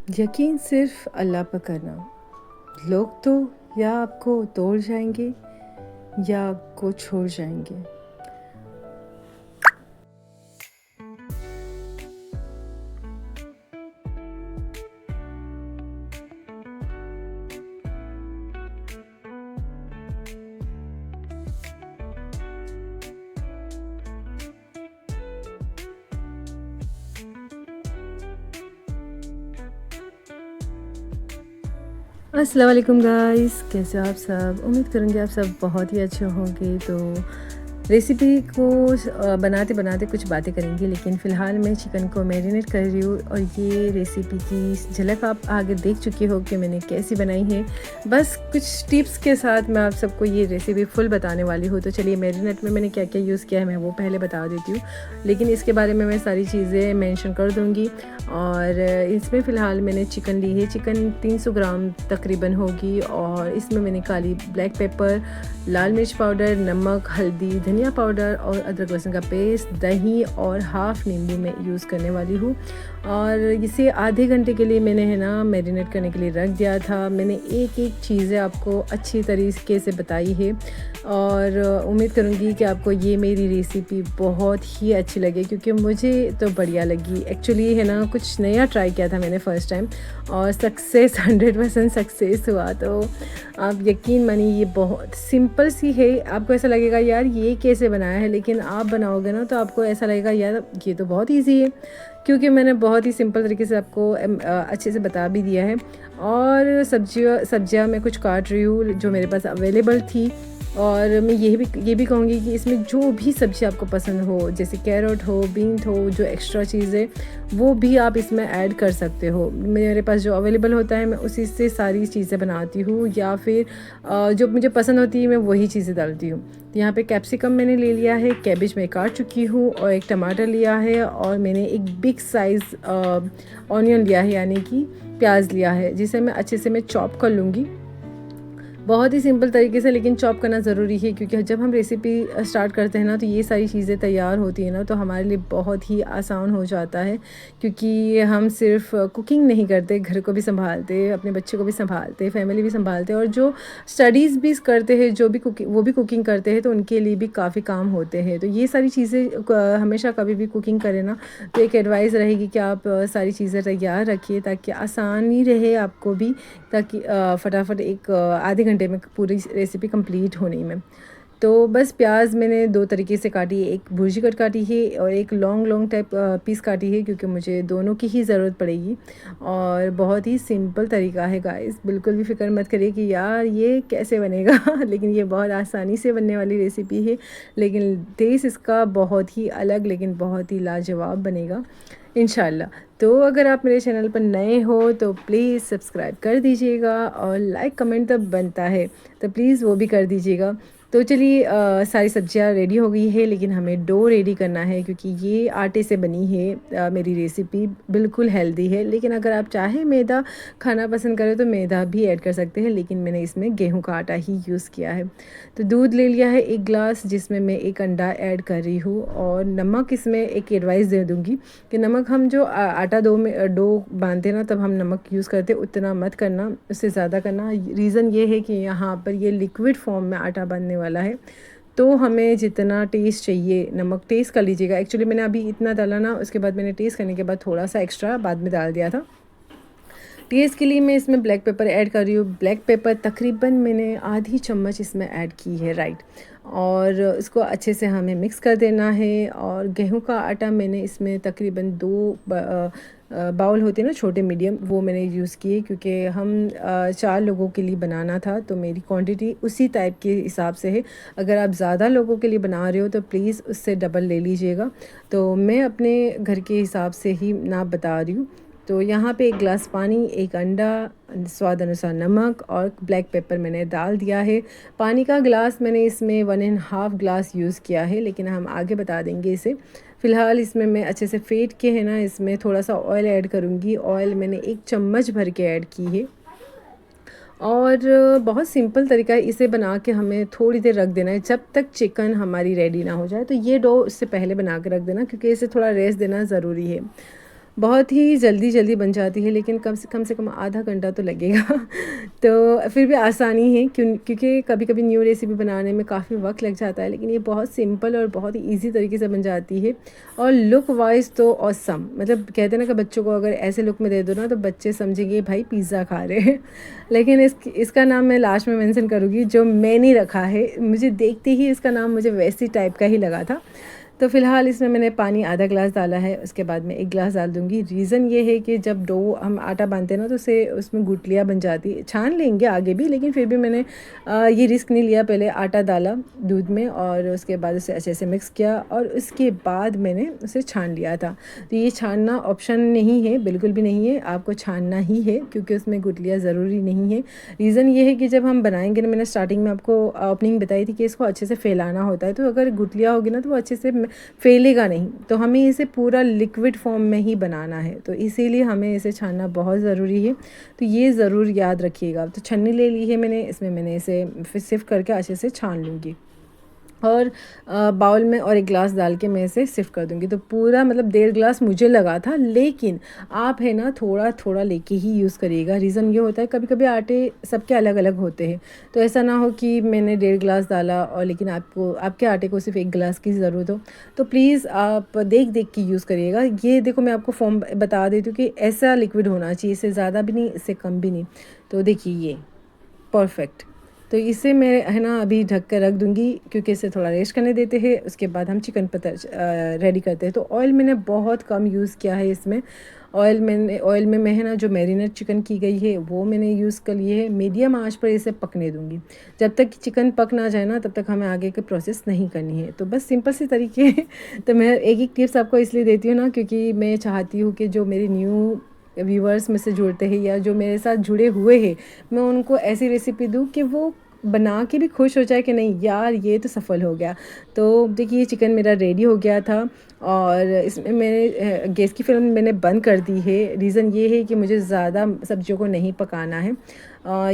यकीन सिर्फ अल्लाह पर करना। लोग तो या आपको तोड़ जाएंगे या आपको छोड़ जाएंगे। अस्सलाम वालेकुम गाइस, कैसे हो आप सब। उम्मीद करूँगी आप सब बहुत ही अच्छे होंगे। तो रेसिपी को बनाते बनाते कुछ बातें करेंगे, लेकिन फ़िलहाल मैं चिकन को मैरिनेट कर रही हूँ और ये रेसिपी की झलक आप आगे देख चुके हो कि मैंने कैसी बनाई है। बस कुछ टिप्स के साथ मैं आप सबको ये रेसिपी फुल बताने वाली हूँ। तो चलिए, मैरिनेट में मैंने क्या क्या यूज़ किया है मैं वो पहले बता देती हूँ, लेकिन इसके बारे में मैं सारी चीज़ें मेंशन कर दूँगी। और इसमें फ़िलहाल मैंने चिकन ली है, चिकन 300 ग्राम तकरीबन होगी। और इसमें मैंने काली ब्लैक पेपर, लाल मिर्च पाउडर, नमक, हल्दी, धनिया पाउडर और अदरक लहसुन का पेस्ट, दही और हाफ़ नींबू मैं यूज़ करने वाली हूँ। और इसे आधे घंटे के लिए मैंने मैरिनेट करने के लिए रख दिया था। मैंने एक एक चीज़ें आपको अच्छी तरीके से बताई है और उम्मीद करूँगी कि आपको ये मेरी रेसिपी बहुत ही अच्छी लगे, क्योंकि मुझे तो बढ़िया लगी। एक्चुअली कुछ नया ट्राई किया था मैंने फ़र्स्ट टाइम और सक्सेस 100% सक्सेस हुआ। तो आप यकीन मानिए, ये बहुत सिंपल सी है। आपको ऐसा लगेगा यार ये कैसे बनाया है, लेकिन आप बनाओगे ना तो आपको ऐसा लगेगा यार ये तो बहुत ईजी है, क्योंकि मैंने बहुत ही सिंपल तरीके से आपको अच्छे से बता भी दिया है। और सब्जियाँ मैं कुछ काट रही हूँ जो मेरे पास अवेलेबल थी। और मैं ये भी कहूँगी कि इसमें जो भी सब्ज़ी आपको पसंद हो, जैसे कैरेट हो, बीन्स हो, जो एक्स्ट्रा चीज़ें वो भी आप इसमें ऐड कर सकते हो। मेरे पास जो अवेलेबल होता है मैं उसी से सारी चीज़ें बनाती हूँ, या फिर जो मुझे पसंद होती है मैं वही चीज़ें डालती हूँ। तो यहाँ पे कैप्सिकम मैंने ले लिया है, कैबेज मैं काट चुकी हूँ, और एक टमाटर लिया है, और मैंने एक बिग साइज़ ऑनियन लिया है, यानी कि प्याज लिया है, जिसे मैं अच्छे से चॉप कर लूँगी। बहुत ही सिंपल तरीके से, लेकिन चॉप करना ज़रूरी है, क्योंकि जब हम रेसिपी स्टार्ट करते हैं ना तो ये सारी चीज़ें तैयार होती हैं ना, तो हमारे लिए बहुत ही आसान हो जाता है। क्योंकि हम सिर्फ कुकिंग नहीं करते, घर को भी संभालते, अपने बच्चे को भी संभालते, फैमिली भी संभालते, और जो स्टडीज़ भी करते हैं, जो भी वो भी कुकिंग करते हैं, तो उनके लिए भी काफ़ी काम होते हैं। तो ये सारी चीज़ें हमेशा कभी भी कुकिंग करें ना तो एक एडवाइस रहेगी कि आप सारी चीज़ें तैयार रखिए, ताकि आसानी रहे आपको भी, ताकि फटाफट एक आधे घंटे में पूरी रेसिपी कंप्लीट होने में। तो बस प्याज मैंने दो तरीके से काटी है, एक भुर्जी कट काटी है और एक लॉन्ग लॉन्ग टाइप पीस काटी है, क्योंकि मुझे दोनों की ही ज़रूरत पड़ेगी। और बहुत ही सिंपल तरीका है गाइस, बिल्कुल भी फ़िक्र मत करिए कि यार ये कैसे बनेगा लेकिन ये बहुत आसानी से बनने वाली रेसिपी है, लेकिन टेस्ट इसका बहुत ही अलग, लेकिन बहुत ही लाजवाब बनेगा इंशाल्लाह। तो अगर आप मेरे चैनल पर नए हो तो प्लीज़ सब्सक्राइब कर दीजिएगा, और लाइक कमेंट तो बनता है, तो प्लीज़ वो भी कर दीजिएगा। तो चलिए, सारी सब्जियां रेडी हो गई है, लेकिन हमें डो रेडी करना है, क्योंकि ये आटे से बनी है। मेरी रेसिपी बिल्कुल हेल्दी है, लेकिन अगर आप चाहें मैदा खाना पसंद करें तो मैदा भी ऐड कर सकते हैं, लेकिन मैंने इसमें गेहूं का आटा ही यूज़ किया है। तो दूध ले लिया है 1 गिलास, जिसमें मैं एक अंडा ऐड कर रही हूँ। और नमक, इसमें एक एडवाइस दे दूँगी कि नमक हम जो आटा डो बांधते ना तब हम नमक यूज़ करते, उतना मत करना, उससे ज़्यादा करना। रीज़न ये है कि यहाँ पर ये लिक्विड फॉर्म में आटा बनने वाला है, तो हमें जितना टेस्ट चाहिए नमक टेस्ट कर लीजिएगा। एक्चुअली मैंने अभी इतना डाला ना, उसके बाद मैंने टेस्ट करने के बाद थोड़ा सा एक्स्ट्रा बाद में डाल दिया था। टेस्ट के लिए मैं इसमें ब्लैक पेपर ऐड कर रही हूँ। ब्लैक पेपर तकरीबन मैंने आधी चम्मच इसमें ऐड की है, राइट। और इसको अच्छे से हमें मिक्स कर देना है। और गेहूं का आटा मैंने इसमें तकरीबन 2 बाउल होते हैं ना छोटे मीडियम, वो मैंने यूज़ किए, क्योंकि हम 4 लोगों के लिए बनाना था, तो मेरी क्वांटिटी उसी टाइप के हिसाब से है। अगर आप ज़्यादा लोगों के लिए बना रहे हो तो प्लीज़ उससे डबल ले लीजिएगा। तो मैं अपने घर के हिसाब से ही नाप बता रही हूँ। तो यहाँ पे 1 गिलास पानी, एक अंडा, स्वाद अनुसार नमक और ब्लैक पेपर मैंने डाल दिया है। पानी का गिलास मैंने इसमें 1.5 गिलास यूज़ किया है, लेकिन हम आगे बता देंगे इसे। फ़िलहाल इसमें मैं अच्छे से फेंट के इसमें थोड़ा सा ऑयल ऐड करूँगी। ऑयल मैंने 1 चम्मच भर के ऐड की है। और बहुत सिंपल तरीका है, इसे बना के हमें थोड़ी देर रख देना है, जब तक चिकन हमारी रेडी ना हो जाए। तो ये डो उससे पहले बना के रख देना, क्योंकि इसे थोड़ा रेस्ट देना ज़रूरी है। बहुत ही जल्दी बन जाती है, लेकिन कम से कम आधा घंटा तो लगेगा। तो फिर भी आसानी है क्योंकि कभी कभी न्यू रेसिपी बनाने में काफ़ी वक्त लग जाता है, लेकिन ये बहुत सिंपल और बहुत ही ईजी तरीके से बन जाती है। और लुक वाइज तो ऑसम, मतलब कहते हैं ना कि बच्चों को अगर ऐसे लुक में दे दो ना तो बच्चे समझेंगे भाई पिज़्ज़ा खा रहे हैं। लेकिन इसका नाम मैं लास्ट में मेंशन करूँगी, जो मैंने रखा है, मुझे देखते ही इसका नाम मुझे वैसी टाइप का ही लगा था। तो फ़िलहाल इसमें मैंने पानी आधा ग्लास डाला है, उसके बाद मैं 1 ग्लास डाल दूँगी। रीज़न ये है कि जब डो हम आटा बांधते हैं ना तो उसे उसमें गुठलियाँ बन जाती है। छान लेंगे आगे भी, लेकिन फिर भी मैंने ये रिस्क नहीं लिया। पहले आटा डाला दूध में और उसके बाद उसे अच्छे से मिक्स किया और उसके बाद मैंने उसे छान लिया था। तो ये छानना ऑप्शन नहीं है, बिल्कुल भी नहीं है, आपको छानना ही है क्योंकि उसमें गुठलियाँ ज़रूरी नहीं है। रीज़न ये है कि जब हम बनाएंगे ना, मैंने स्टार्टिंग में आपको ओपनिंग बताई थी कि इसको अच्छे से फैलाना होता है, तो अगर गुठलियाँ होगी ना तो वो अच्छे से फैलेगा नहीं। तो हमें इसे पूरा लिक्विड फॉर्म में ही बनाना है, तो इसीलिए हमें इसे छानना बहुत ज़रूरी है। तो ये ज़रूर याद रखिएगा। तो छन्नी ले ली है मैंने, इसमें मैंने इसे फिर सिर्फ करके अच्छे से छान लूँगी और बाउल में और 1 ग्लास डाल के मैं इसे सिर्फ कर दूँगी। तो पूरा मतलब 1.5 ग्लास मुझे लगा था, लेकिन आप है ना थोड़ा थोड़ा लेके ही यूज़ करिएगा। रीज़न ये होता है कभी कभी आटे सबके अलग अलग होते हैं, तो ऐसा ना हो कि मैंने 1.5 ग्लास डाला और लेकिन आपको आपके आटे को सिर्फ 1 ग्लास की ज़रूरत हो। तो प्लीज़ आप देख देख के यूज़ करिएगा। ये देखो मैं आपको फॉर्म बता देती हूँ कि ऐसा लिक्विड होना चाहिए, इससे ज़्यादा भी नहीं, इससे कम भी नहीं। तो देखिए ये परफेक्ट। तो इसे मैं है ना अभी ढक कर रख दूँगी क्योंकि इसे थोड़ा रेस्ट करने देते हैं। उसके बाद हम चिकन पता रेडी करते हैं। तो ऑयल मैंने बहुत कम यूज़ किया है इसमें। ऑयल में मैं है ना जो मैरिनेट चिकन की गई है वो मैंने यूज़ कर लिए है। मीडियम आंच पर इसे पकने दूँगी। जब तक चिकन पक ना जाए ना तब तक हमें आगे की प्रोसेस नहीं करनी है। तो बस सिंपल सी तरीके हैं। तो मैं एक टिप्स आपको इसलिए देती हूँ ना क्योंकि मैं चाहती हूँ कि जो मेरी न्यू व्यूवर्स में से जुड़ते हैं या जो मेरे साथ जुड़े हुए हैं, मैं उनको ऐसी रेसिपी दूँ कि वो बना के भी खुश हो जाए कि नहीं यार ये तो सफल हो गया। तो देखिए चिकन मेरा रेडी हो गया था और इसमें मैंने गैस की फ्लेम मैंने बंद कर दी है। रीज़न ये है कि मुझे ज़्यादा सब्जियों को नहीं पकाना है।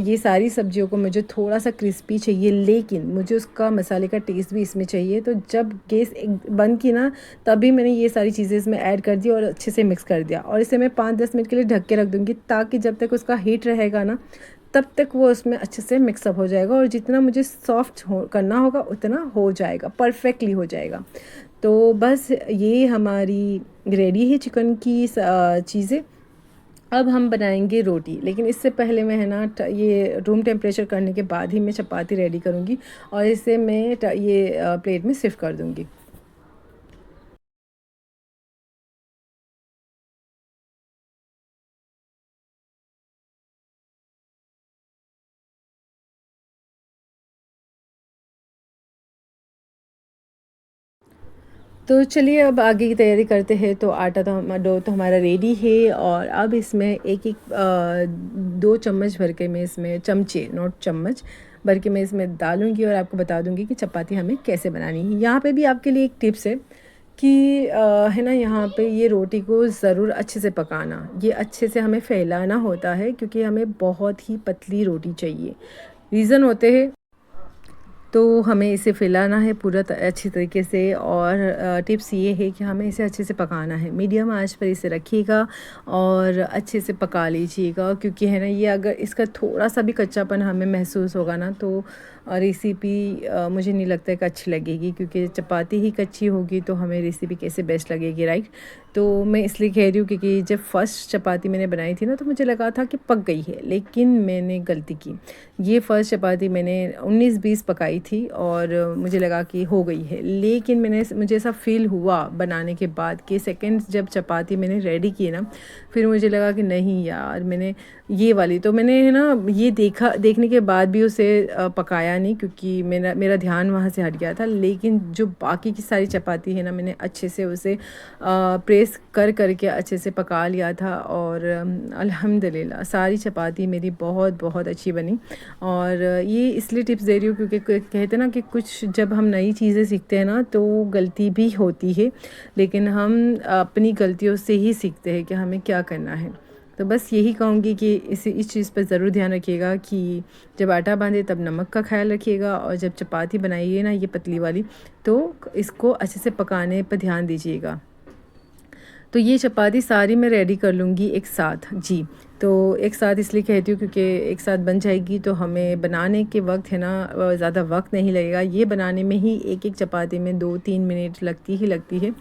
ये सारी सब्जियों को मुझे थोड़ा सा क्रिस्पी चाहिए, लेकिन मुझे उसका मसाले का टेस्ट भी इसमें चाहिए। तो जब गैस एक बंद की ना तभी मैंने ये सारी चीज़ें इसमें ऐड कर दी और अच्छे से मिक्स कर दिया और इसे मैं 5-10 मिनट के लिए ढक के रख दूँगी, ताकि जब तक उसका हीट रहेगा ना तब तक वो उसमें अच्छे से मिक्सअप हो जाएगा और जितना मुझे सॉफ्ट हो करना होगा उतना हो जाएगा, परफेक्टली हो जाएगा। तो बस ये हमारी रेडी है चिकन की चीज़ें। अब हम बनाएंगे रोटी, लेकिन इससे पहले मैं है ना ये रूम टेम्परेचर करने के बाद ही मैं चपाती रेडी करूँगी और इसे मैं ये प्लेट में शिफ्ट कर दूँगी। तो चलिए अब आगे की तैयारी करते हैं। तो आटा तो डो तो हमारा रेडी है और अब इसमें एक एक 2 चम्मच भर के मैं इसमें, चमचे नॉट चम्मच, भर के मैं इसमें डालूँगी और आपको बता दूँगी कि चपाती हमें कैसे बनानी है। यहाँ पे भी आपके लिए एक टिप्स है कि है ना यहाँ पे ये रोटी को ज़रूर अच्छे से पकाना, ये अच्छे से हमें फैलाना होता है क्योंकि हमें बहुत ही पतली रोटी चाहिए। रीज़न होते हैं, तो हमें इसे फैलाना है पूरा अच्छी तरीके से और टिप्स ये है कि हमें इसे अच्छे से पकाना है। मीडियम आंच पर इसे रखिएगा और अच्छे से पका लीजिएगा, क्योंकि है ना ये अगर इसका थोड़ा सा भी कच्चापन हमें महसूस होगा ना तो रेसिपी मुझे नहीं लगता है कि अच्छी लगेगी, क्योंकि चपाती ही कच्ची होगी तो हमें रेसिपी कैसे बेस्ट लगेगी, राइट। तो मैं इसलिए कह रही हूँ क्योंकि जब फर्स्ट चपाती मैंने बनाई थी ना तो मुझे लगा था कि पक गई है, लेकिन मैंने गलती की। ये फ़र्स्ट चपाती मैंने 19-20 पकाई थी और मुझे लगा कि हो गई है, लेकिन मुझे ऐसा फ़ील हुआ बनाने के बाद कि सेकंड जब चपाती मैंने रेडी की ना, फिर मुझे लगा कि नहीं यार मैंने ये वाली, तो मैंने है ना ये देखने के बाद भी उसे पकाया नहीं, क्योंकि मेरा ध्यान वहाँ से हट गया था। लेकिन जो बाकी की सारी चपाती है ना मैंने अच्छे से उसे प्रेस करके अच्छे से पका लिया था और अल्हम्दुलिल्लाह सारी चपाती मेरी बहुत बहुत अच्छी बनी। और ये इसलिए टिप्स दे रही हूँ क्योंकि कहते हैं ना कि कुछ जब हम नई चीज़ें सीखते हैं ना तो गलती भी होती है, लेकिन हम अपनी गलतियों से ही सीखते हैं कि हमें क्या करना है। तो बस यही कहूँगी कि इस चीज़ पर ज़रूर ध्यान रखिएगा कि जब आटा बांधे तब नमक का ख्याल रखिएगा, और जब चपाती बनाइए ना ये पतली वाली तो इसको अच्छे से पकाने पर ध्यान दीजिएगा। तो ये चपाती सारी मैं रेडी कर लूँगी एक साथ जी। तो एक साथ इसलिए कहती हूँ क्योंकि एक साथ बन जाएगी तो हमें बनाने के वक्त है ना ज़्यादा वक्त नहीं लगेगा। ये बनाने में ही एक चपाती में 2-3 मिनट लगती है।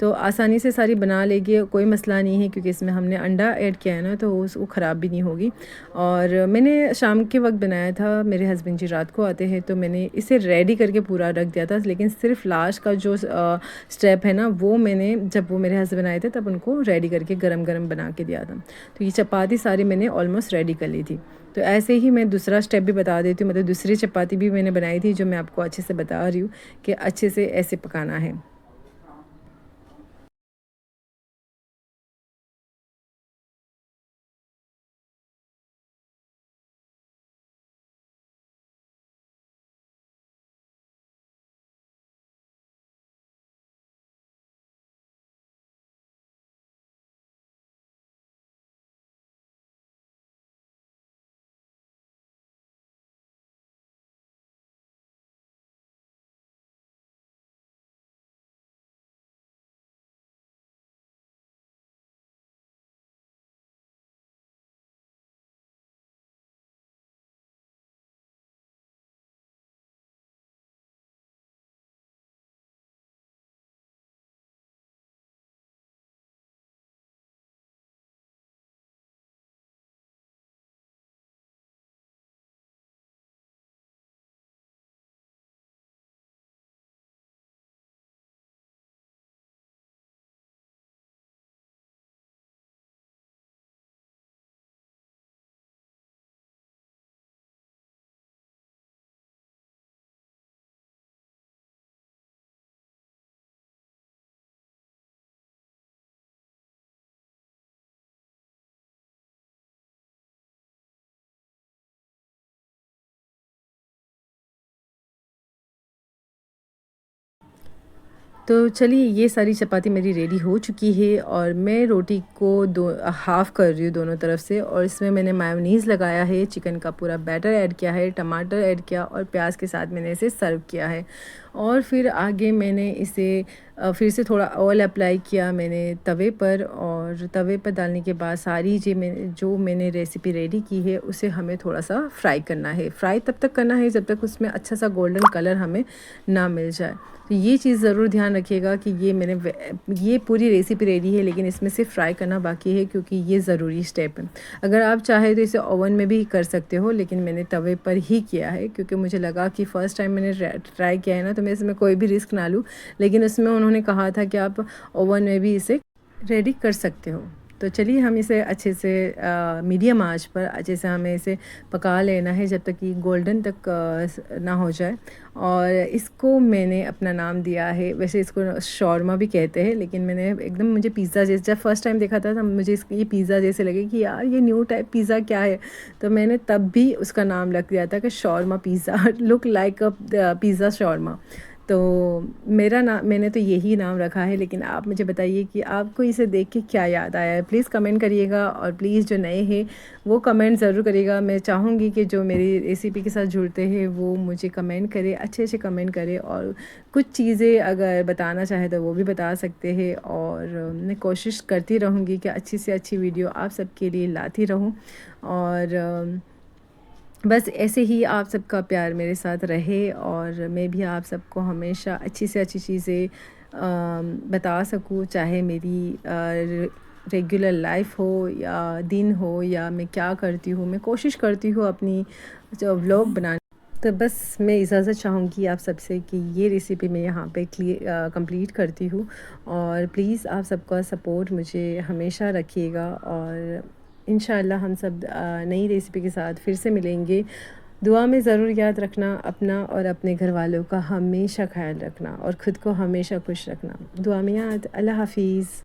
तो आसानी से सारी बना लेंगे, कोई मसला नहीं है क्योंकि इसमें हमने अंडा ऐड किया है ना, तो वो ख़राब भी नहीं होगी। और मैंने शाम के वक्त बनाया था, मेरे हस्बैंड जी रात को आते हैं, तो मैंने इसे रेडी करके पूरा रख दिया था। लेकिन सिर्फ लास्ट का जो स्टेप है ना, वो मैंने जब वो मेरे हस्बैंड आए थे तब उनको रेडी करके गरम गरम बना के दिया था। तो ये चपाती सारी मैंने ऑलमोस्ट रेडी कर ली थी। तो ऐसे ही मैं दूसरा स्टेप भी बता देती हूँ, मतलब दूसरी चपाती भी मैंने बनाई थी जो मैं आपको अच्छे से बता रही हूँ कि अच्छे से ऐसे पकाना है। तो चलिए ये सारी चपाती मेरी रेडी हो चुकी है और मैं रोटी को दो हाफ़ कर रही हूँ दोनों तरफ से, और इसमें मैंने मायोनीज़ लगाया है, चिकन का पूरा बैटर ऐड किया है, टमाटर ऐड किया और प्याज के साथ मैंने इसे सर्व किया है। और फिर आगे मैंने इसे फिर से थोड़ा ऑयल अप्लाई किया मैंने तवे पर, और तवे पर डालने के बाद सारी जो मैंने रेसिपी रेडी की है उसे हमें थोड़ा सा फ्राई करना है। फ्राई तब तक करना है जब तक उसमें अच्छा सा गोल्डन कलर हमें ना मिल जाए। तो ये चीज़ ज़रूर ध्यान रखिएगा कि ये पूरी रेसिपी रेडी है लेकिन इसमें से फ्राई करना बाकी है क्योंकि ये ज़रूरी स्टेप है। अगर आप चाहें तो इसे ओवन में भी कर सकते हो, लेकिन मैंने तवे पर ही किया है क्योंकि मुझे लगा कि फ़र्स्ट टाइम मैंने ट्राई किया है ना, तो मैं इसमें कोई भी रिस्क ना लूँ। लेकिन उसमें उन्होंने कहा था कि आप ओवन में भी इसे रेडी कर सकते हो। तो चलिए हम इसे अच्छे से मीडियम आंच पर अच्छे से हमें इसे पका लेना है जब तक कि गोल्डन तक ना हो जाए। और इसको मैंने अपना नाम दिया है, वैसे इसको शॉर्मा भी कहते हैं, लेकिन मैंने एकदम मुझे पिज़्ज़ा जैसे जब फर्स्ट टाइम देखा था तब मुझे ये पिज़्ज़ा जैसे लगे कि यार ये न्यू टाइप पिज़्ज़ा क्या है। तो मैंने तब भी उसका नाम रख दिया था कि शॉर्मा पिज़्ज़ा लुक लाइक अ पिज़्ज़ा शॉर्मा। तो मैंने तो यही नाम रखा है, लेकिन आप मुझे बताइए कि आपको इसे देख के क्या याद आया है। प्लीज़ कमेंट करिएगा, और प्लीज़ जो नए हैं वो कमेंट ज़रूर करिएगा। मैं चाहूँगी कि जो मेरी रेसिपी के साथ जुड़ते हैं वो मुझे कमेंट करें, अच्छे कमेंट करें, और कुछ चीज़ें अगर बताना चाहे तो वो भी बता सकते हैं। और मैं कोशिश करती रहूँगी कि अच्छी से अच्छी वीडियो आप सबके लिए लाती रहूँ। और बस ऐसे ही आप सबका प्यार मेरे साथ रहे और मैं भी आप सबको हमेशा अच्छी से अच्छी चीज़ें बता सकूँ, चाहे मेरी रेगुलर लाइफ हो या दिन हो या मैं क्या करती हूँ। मैं कोशिश करती हूँ अपनी जो व्लॉग बनाने। तो बस मैं इजाज़त चाहूँगी आप सबसे कि ये रेसिपी मैं यहाँ पे कंप्लीट करती हूँ। और प्लीज़ आप सबका सपोर्ट मुझे हमेशा रखिएगा, और इंशाअल्लाह हम सब नई रेसिपी के साथ फिर से मिलेंगे। दुआ में ज़रूर याद रखना अपना और अपने घर वालों का हमेशा ख्याल रखना, और ख़ुद को हमेशा खुश रखना। दुआ में याद। अल्लाह हाफ़िज़।